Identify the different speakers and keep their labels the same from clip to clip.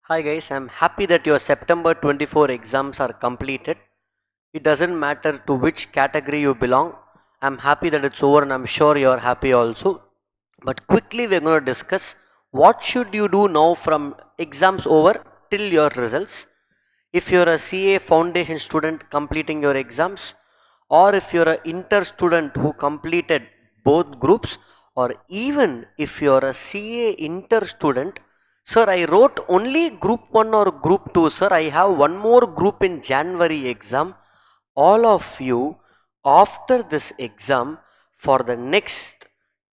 Speaker 1: Hi guys, I'm happy that your September 24 exams are completed. It doesn't matter to which category you belong. I'm happy that it's over and I'm sure you're happy also. But quickly we're going to discuss what should you do now from exams over till your results. If you're a CA foundation student completing your exams, or if you're an inter student who completed both groups, or even if you're a CA inter student. Sir, I wrote only group 1 or group 2, sir. I have one more group in January exam. All of you, after this exam, for the next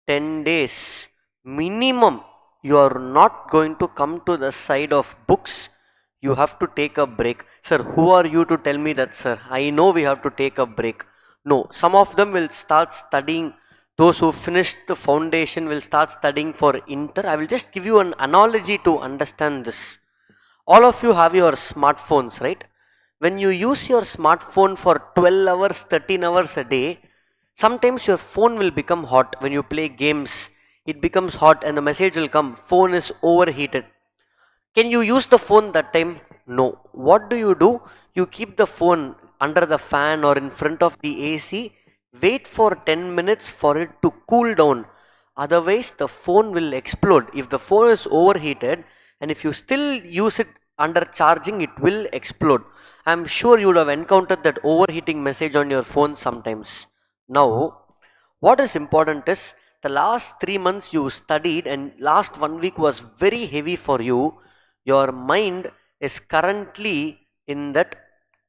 Speaker 1: 10 days, minimum, you are not going to come to the side of books. You have to take a break. Sir, who are you to tell me that, sir? I know we have to take a break. No, some of them will start studying. Those who finished the foundation will start studying for inter. I will just give you an analogy to understand this. All of you have your smartphones, right? When you use your smartphone for 12 hours, 13 hours a day, sometimes your phone will become hot. When you play games, it becomes hot and the message will come, phone is overheated. Can you use the phone that time? No. What do? You keep the phone under the fan or in front of the AC, wait for 10 minutes for it to cool down. Otherwise, the phone will explode. If the phone is overheated and if you still use it under charging, it will explode. I'm sure you would have encountered that overheating message on your phone sometimes. Now, what is important is the last 3 months you studied and last 1 week was very heavy for you. Your mind is currently in that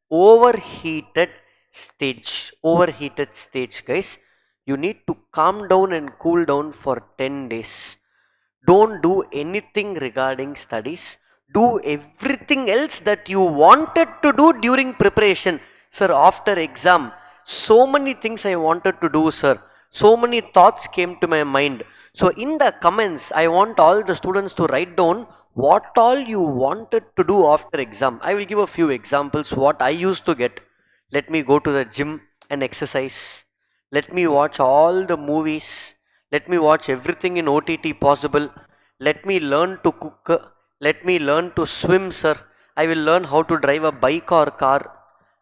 Speaker 1: overheated overheated stage, guys. You need to calm down and cool down for 10 days. Don't do anything regarding studies. Do everything else that you wanted to do during preparation. Sir, after exam, so many things I wanted to do, sir. So many thoughts came to my mind. So in the comments, I want all the students to write down what all you wanted to do after exam. I will give a few examples what I used to get. Let me go to the gym and exercise. Let me watch all the movies. Let me watch everything in OTT possible. Let me learn to cook. Let me learn to swim, sir. I will learn how to drive a bike or car.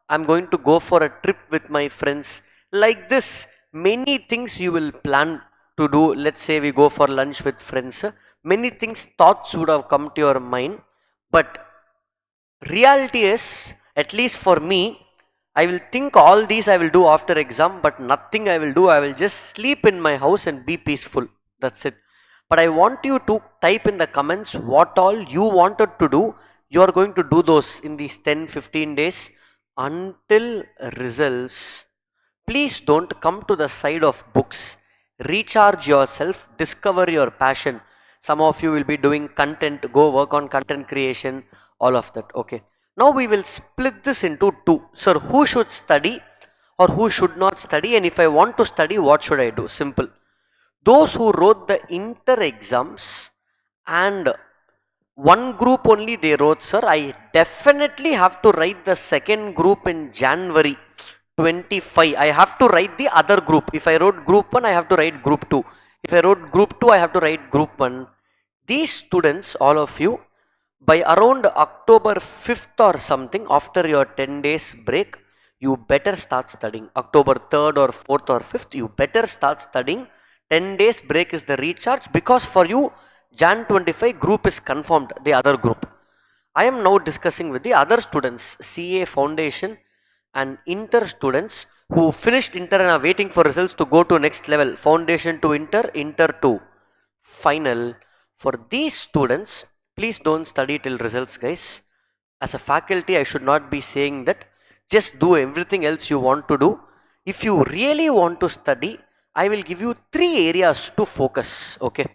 Speaker 1: I'm going to go for a trip with my friends. Like this, many things you will plan to do. Let's say we go for lunch with friends. Many things, thoughts would have come to your mind. But reality is, at least for me, I will think all these I will do after exam, but nothing I will do. I will just sleep in my house and be peaceful. That's it. But I want you to type in the comments what all you wanted to do. You are going to do those in these 10-15 days until results. Please don't come to the side of books. Recharge yourself, discover your passion. Some of you will be doing content, go work on content creation, all of that. Okay. Now we will split this into two. Sir, who should study or who should not study? And if I want to study, what should I do? Simple. Those who wrote the inter exams and one group only they wrote, sir, I definitely have to write the second group in January 25. I have to write the other group. If I wrote group 1, I have to write group 2. If I wrote group 2, I have to write group 1. These students, all of you, by around October 5th or something, after your 10 days break, you better start studying. October 3rd or 4th or 5th, you better start studying. 10 days break is the recharge, because for you, Jan 25 group is confirmed, the other group. I am now discussing with the other students, CA foundation and inter students who finished inter and are waiting for results to go to next level, foundation to inter, inter to final. For these students, please don't study till results, guys. As a faculty, I should not be saying that. Just do everything else you want to do. If you really want to study, I will give you 3 areas to focus, okay,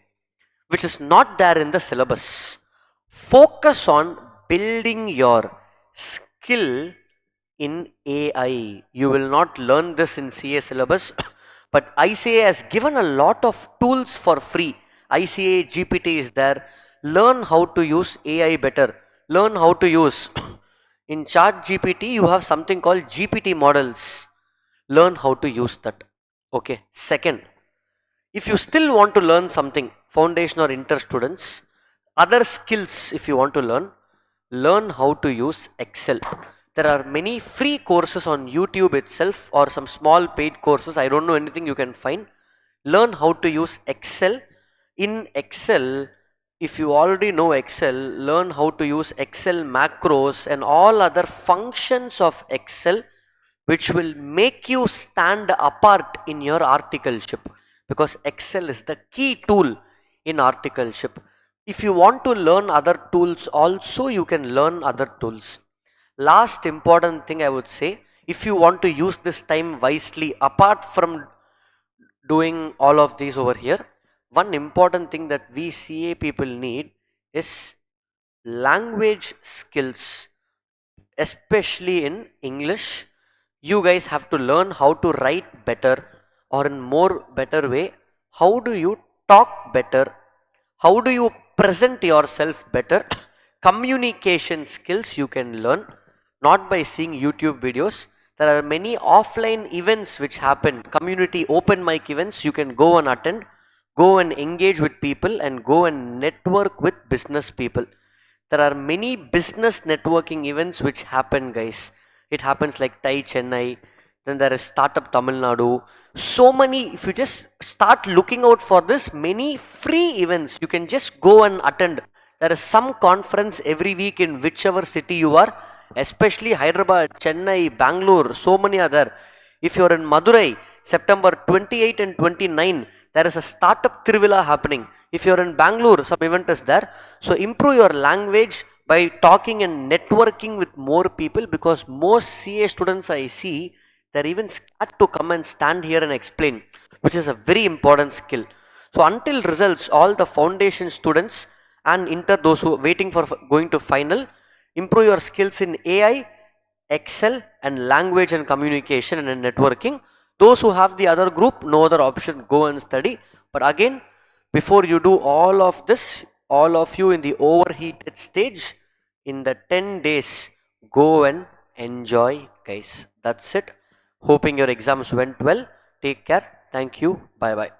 Speaker 1: which is not there in the syllabus. Focus on building your skill in AI. You will not learn this in CA syllabus, but ICA has given a lot of tools for free. ICA GPT is there. Learn how to use AI better. Learn how to use in Chat GPT. You have something called GPT models. Learn how to use that. Okay. Second, if you still want to learn something, foundation or inter students, other skills if you want to learn, learn how to use Excel. There are many free courses on YouTube itself or some small paid courses. I don't know anything you can find. Learn how to use Excel. In Excel, if you already know Excel, learn how to use Excel macros and all other functions of Excel, which will make you stand apart in your articleship, because Excel is the key tool in articleship. If you want to learn other tools also, you can learn other tools. Last important thing I would say, if you want to use this time wisely apart from doing all of these over here, one important thing that we CA people need is language skills, especially in English. You guys have to learn how to write better, or in more better way, how do you talk better, how do you present yourself better. Communication skills you can learn not by seeing YouTube videos. There are many offline events which happen, community open mic events, you can go and attend, go and engage with people and go and network with business people. There are many business networking events which happen, guys. It happens like Tai Chennai, then there is Startup Tamil Nadu. So many, if you just start looking out for this, many free events you can just go and attend. There is some conference every week in whichever city you are, especially Hyderabad, Chennai, Bangalore, so many other. If you're in Madurai, September 28 and 29, there is a startup Trivila happening. If you're in Bangalore, some event is there. So improve your language by talking and networking with more people, because most CA students I see, they're even scared to come and stand here and explain, which is a very important skill. So until results, all the foundation students and inter, those who are waiting for going to final, improve your skills in AI, Excel and language and communication and networking. Those who have the other group, no other option, go and study. But again, before you do all of this, all of you in the overheated stage, in the 10 days, go and enjoy, guys. That's it. Hoping your exams went well. Take care. Thank you. Bye bye.